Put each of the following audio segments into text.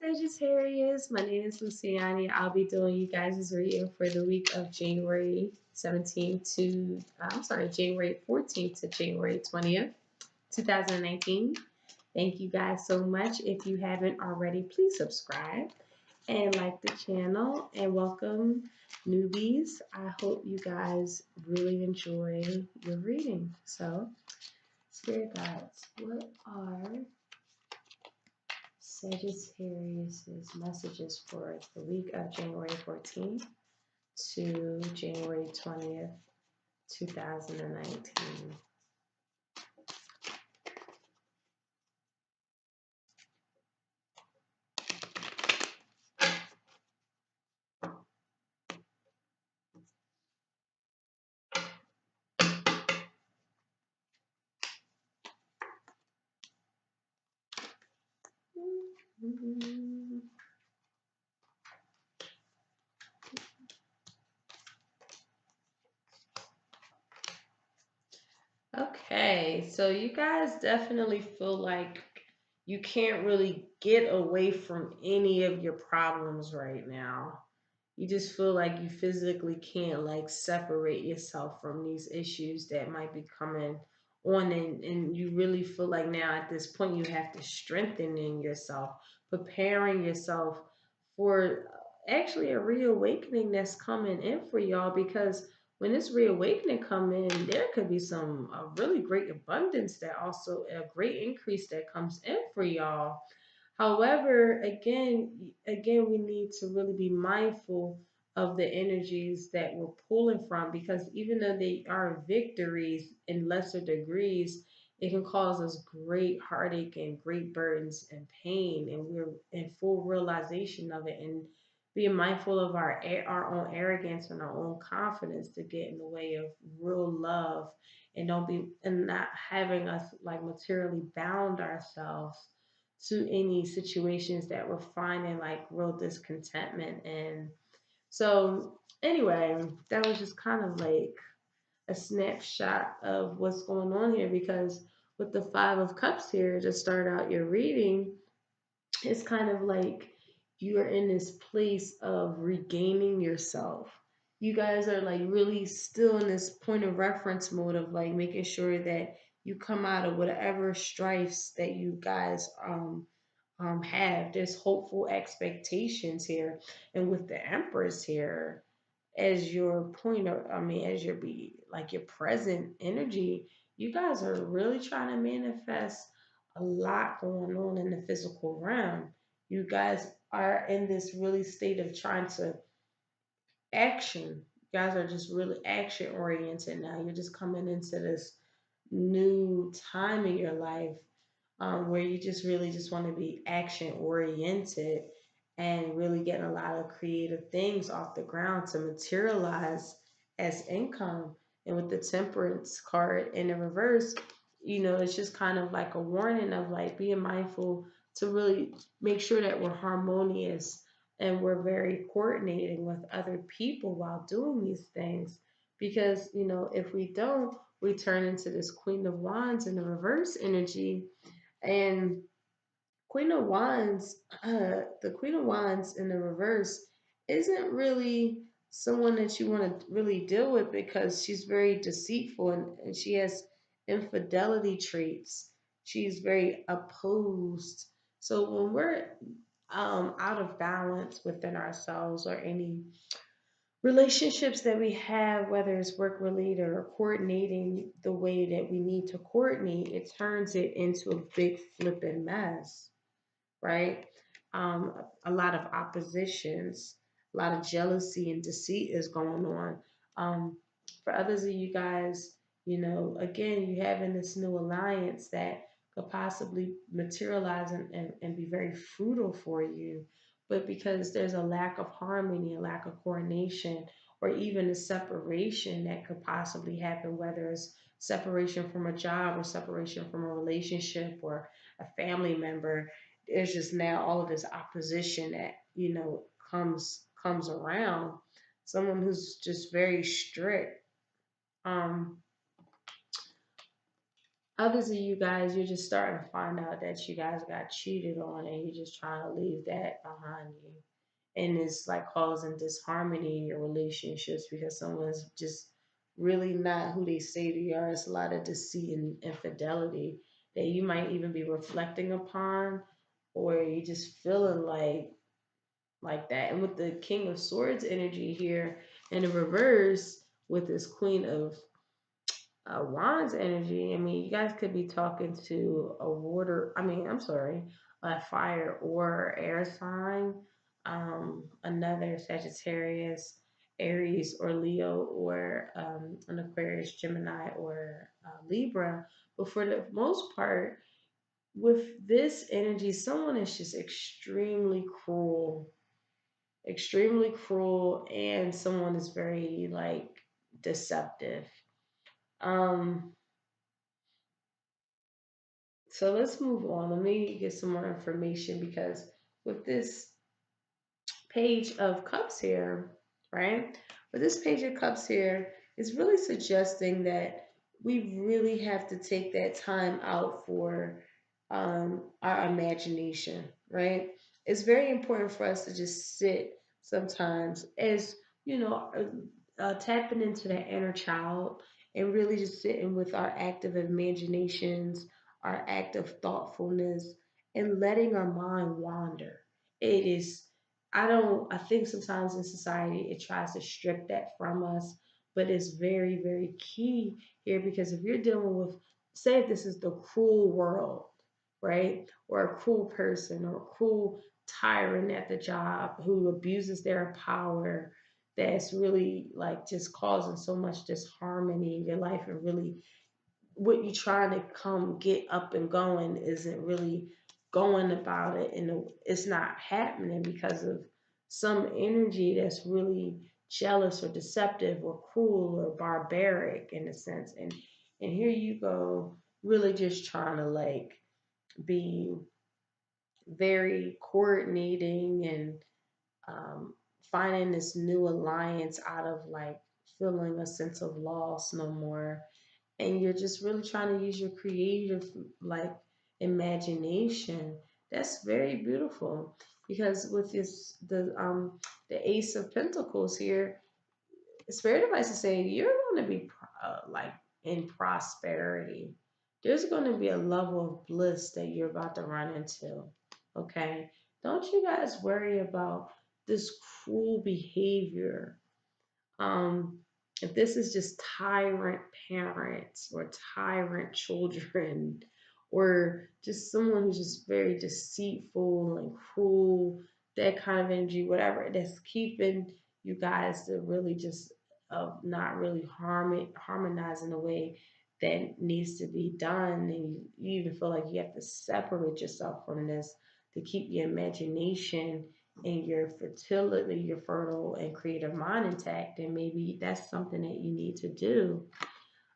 Sagittarius, my name is Luciani. I'll be doing you guys' reading for the week of January 17th to, January 14th to January 20th, 2019. Thank you guys so much. If you haven't already, please subscribe and like the channel, and welcome newbies. I hope you guys really enjoy your reading. So, Spirit guides, what are Sagittarius's messages for the week of January 14th to January 20th, 2019? Okay, so you guys definitely feel like you can't really get away from any of your problems right now. You just feel like you physically can't like separate yourself from these issues that might be coming on, and you really feel like now at this point you have to strengthen in yourself, preparing yourself for actually a reawakening that's coming in for y'all, because when this reawakening come in, there could be some a really great abundance, that also a great increase that comes in for y'all. However, again, we need to really be mindful of the energies that we're pulling from, because even though they are victories in lesser degrees, it can cause us great heartache and great burdens and pain, and we're in full realization of it. And being mindful of our own arrogance and our own confidence to get in the way of real love, and don't be and not having us like materially bound ourselves to any situations that we're finding like real discontentment in. So anyway, that was just kind of like a snapshot of what's going on here, because with the Five of Cups here to start out your reading, it's kind of like you are in this place of regaining yourself. You guys are like really still in this point of reference mode of like making sure that you come out of whatever strifes that you guys have. There's hopeful expectations here, and with the Empress here as your point of, as your be like your present energy, you guys are really trying to manifest a lot going on in the physical realm. You guys are in this really state of trying to action. You guys are just really action oriented now. You're just coming into this new time in your life, where you just really just want to be action oriented and really getting a lot of creative things off the ground to materialize as income. And with the Temperance card in the reverse, it's just kind of like a warning of like being mindful to really make sure that we're harmonious and we're very coordinating with other people while doing these things. Because, if we don't, we turn into this Queen of Wands in the reverse energy. And Queen of Wands, the Queen of Wands in the reverse isn't really someone that you want to really deal with, because she's very deceitful, and she has infidelity traits. She's very opposed. So when we're out of balance within ourselves, or any relationships that we have, whether it's work related or coordinating the way that we need to coordinate, it turns it into a big flipping mess, right? A lot of oppositions, a lot of jealousy and deceit is going on. For others of you guys, again, you having this new alliance that could possibly materialize and be very fruitful for you. But because there's a lack of harmony, a lack of coordination, or even a separation that could possibly happen, whether it's separation from a job or separation from a relationship or a family member, there's just now all of this opposition that comes around. Someone who's just very strict. um Others of you guys, you're just starting to find out that you guys got cheated on and you're just trying to leave that behind you. And it's like causing disharmony in your relationships because someone's just really not who they say they are. It's a lot of deceit and infidelity that you might even be reflecting upon, or you just feeling like that. And with the King of Swords energy here in the reverse with this Queen of Wands energy, I mean, you guys could be talking to a water, I mean, I'm sorry, a fire or air sign, another Sagittarius, Aries, or Leo, or an Aquarius, Gemini, or Libra. But for the most part, with this energy, someone is just extremely cruel, and someone is very like deceptive. Um, So let's move on. Let me get some more information because with this Page of Cups here, right? With this Page of Cups here, it's really suggesting that we really have to take that time out for our imagination, right? It's very important for us to just sit sometimes as, you know, tapping into that inner child and really just sitting with our active imaginations, our active thoughtfulness, and letting our mind wander. It is I think sometimes in society it tries to strip that from us, but it's very, very key here because if you're dealing with, say, if this is the cruel world, right? Or a cruel person or a cruel tyrant at the job who abuses their power, that's really like just causing so much disharmony in your life and really what you're trying to come get up and going isn't really going about it and it's not happening because of some energy that's really jealous or deceptive or cruel or barbaric in a sense and here you go really just trying to like be very coordinating and um, finding this new alliance out of like feeling a sense of loss no more, and you're just really trying to use your creative like imagination. That's very beautiful because with the Ace of Pentacles here, Spirit advice is saying you're going to be like in prosperity. There's going to be a level of bliss that you're about to run into. Okay, don't you guys worry about this cruel behavior. um, if this is just tyrant parents or tyrant children, or just someone who's just very deceitful and cruel, that kind of energy, whatever, that's keeping you guys to really just not really harmonize in a way that needs to be done, and you even feel like you have to separate yourself from this to keep your imagination and your fertility, your fertile and creative mind intact, then maybe that's something that you need to do.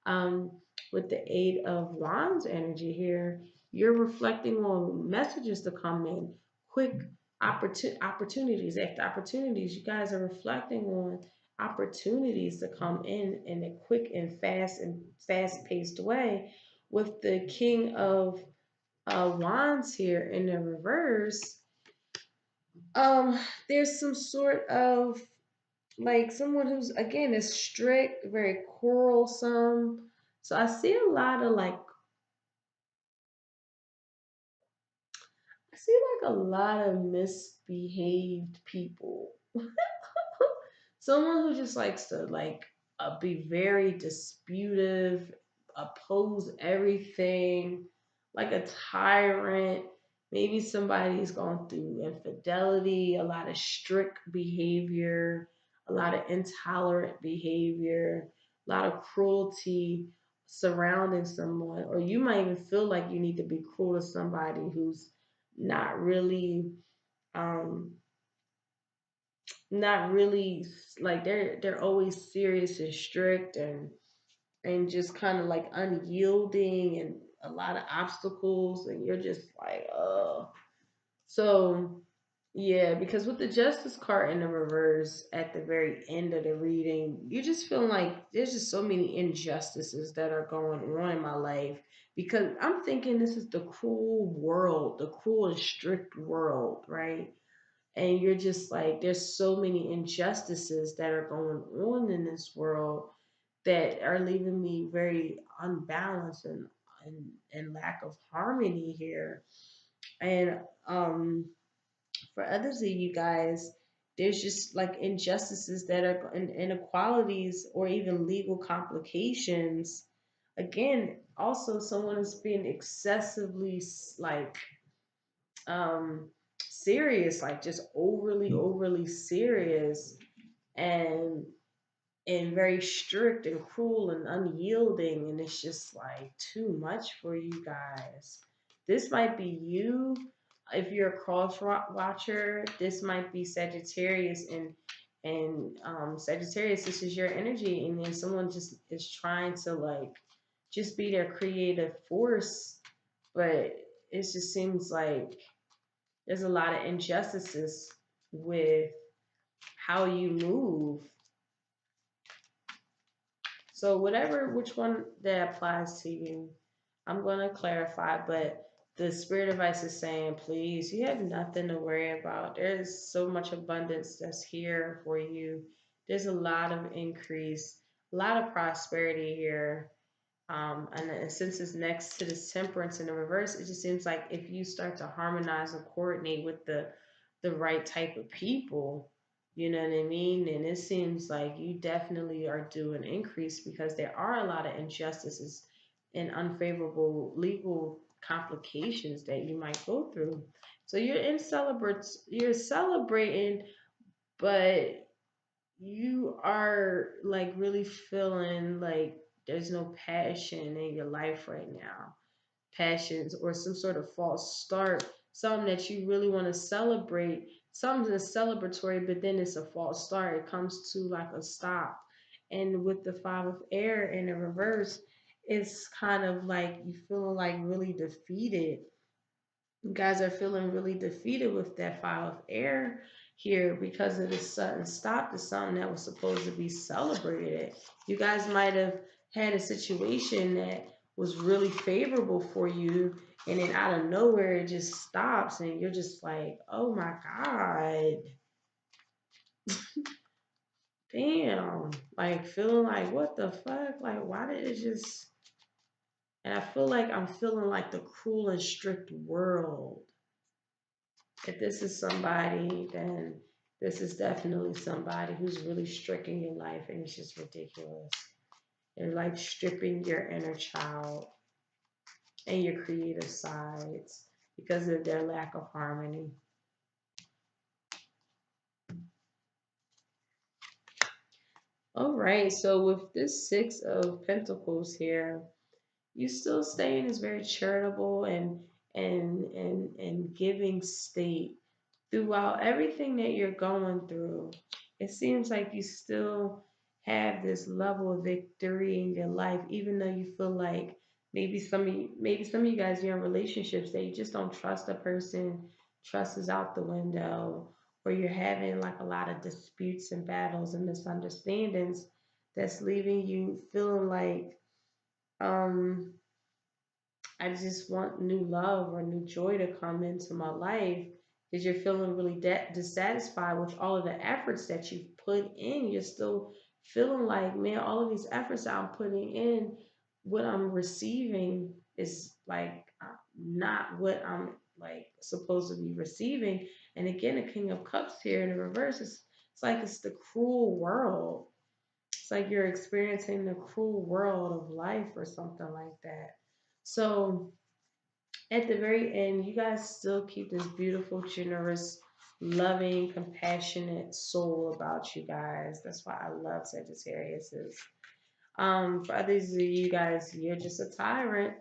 Um, with the Eight of Wands energy here, you're reflecting on messages to come in, quick opportunities after opportunities. You guys are reflecting on opportunities to come in a quick and fast paced way. With the King of Wands here in the reverse, um, there's some sort of like someone who's again is strict, very quarrelsome. So I see like a lot of misbehaved people. Someone who just likes to like be very disputive, oppose everything, like a tyrant. Maybe somebody's gone through infidelity, a lot of strict behavior, a lot of intolerant behavior, a lot of cruelty surrounding someone, or you might even feel like you need to be cruel to somebody who's not really um not really like they're always serious and strict and just kind of like unyielding and a lot of obstacles and you're just like so yeah, because with the Justice card in the reverse at the very end of the reading, you just feel like there's just so many injustices that are going on in my life because I'm thinking this is the cruel world, the cruel and strict world, right? And you're just like, there's so many injustices that are going on in this world that are leaving me very unbalanced and lack of harmony here. And for others of you guys, there's just like injustices that are inequalities or even legal complications. Again, also someone is being excessively like um serious, like just overly serious, and very strict and cruel and unyielding, and it's just like too much for you guys. This might be you. If you're a cross watcher, this might be Sagittarius, and Sagittarius, this is your energy, and then someone just is trying to like just be their creative force, but it just seems like there's a lot of injustices with how you move. So whatever, which one that applies to you, I'm going to clarify, but the spirit advice is saying, please, you have nothing to worry about. There's so much abundance that's here for you. There's a lot of increase, a lot of prosperity here. And since it's next to this temperance in the reverse, it just seems like if you start to harmonize and coordinate with the right type of people, you know what I mean? And it seems like you definitely are due an increase because there are a lot of injustices and unfavorable legal complications that you might go through. So you're celebrating, but you are like really feeling like there's no passion in your life right now. Passions or some sort of false start, something that you really want to celebrate, something that's celebratory, but then it's a false start. It comes to like a stop. And with the five of air in the reverse, it's kind of like you feeling like really defeated. You guys are feeling really defeated with that five of air here because of this sudden stop to something that was supposed to be celebrated. You guys might have had a situation that was really favorable for you, and then out of nowhere it just stops, and you're just like, oh my God, damn. Like feeling like, what the fuck? Like, why did it just. And I feel like I'm feeling like the cruel and strict world. If this is somebody, then this is definitely somebody who's really strict in your life, and it's just ridiculous. They're like stripping your inner child and your creative sides because of their lack of harmony. All right, so with this Six of Pentacles here, you still stay in this very charitable and giving state throughout everything that you're going through. It seems like you still have this level of victory in your life, even though you feel like maybe some of you guys, you're in relationships that you just don't trust a person, trust is out the window, or you're having like a lot of disputes and battles and misunderstandings that's leaving you feeling like um I just want new love or new joy to come into my life because you're feeling really dissatisfied with all of the efforts that you've put in. You're still feeling like, man, all of these efforts that I'm putting in, what I'm receiving is like not what I'm like supposed to be receiving. And again, the King of Cups here in the reverse, it's like it's the cruel world. It's like you're experiencing the cruel world of life or something like that. So at the very end, you guys still keep this beautiful, generous, loving, compassionate soul about you guys. That's why I love Sagittarius. For others of you guys, you're just a tyrant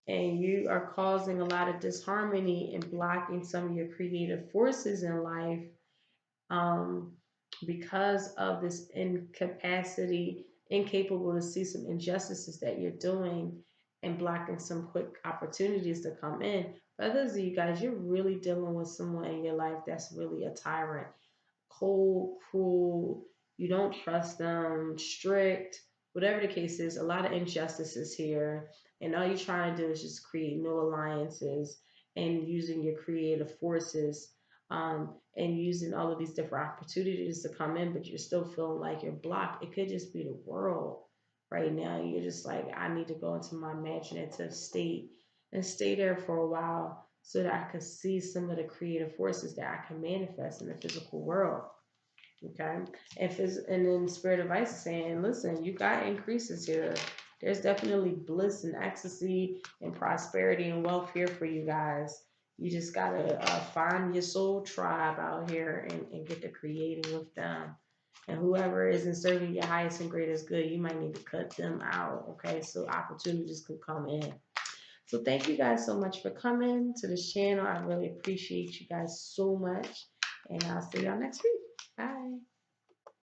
and you are causing a lot of disharmony and blocking some of your creative forces in life um, because of this incapacity, incapable to see some injustices that you're doing and blocking some quick opportunities to come in. For others of you guys, you're really dealing with someone in your life that's really a tyrant, cold, cruel, you don't trust them, strict, whatever the case is, a lot of injustices here. And all you're trying to do is just create new alliances and using your creative forces, and using all of these different opportunities to come in, but you're still feeling like you're blocked. It could just be the world right now. You're just like, I need to go into my imaginative state and stay there for a while so that I could see some of the creative forces that I can manifest in the physical world. Okay. And then Spirit Advice is saying, listen, you got increases here. There's definitely bliss and ecstasy and prosperity and wealth here for you guys. You just gotta find your soul tribe out here and get to creating with them. And whoever isn't serving your highest and greatest good, you might need to cut them out. Okay, so opportunities can come in. So thank you guys so much for coming to this channel. I really appreciate you guys so much. And I'll see y'all next week. Bye.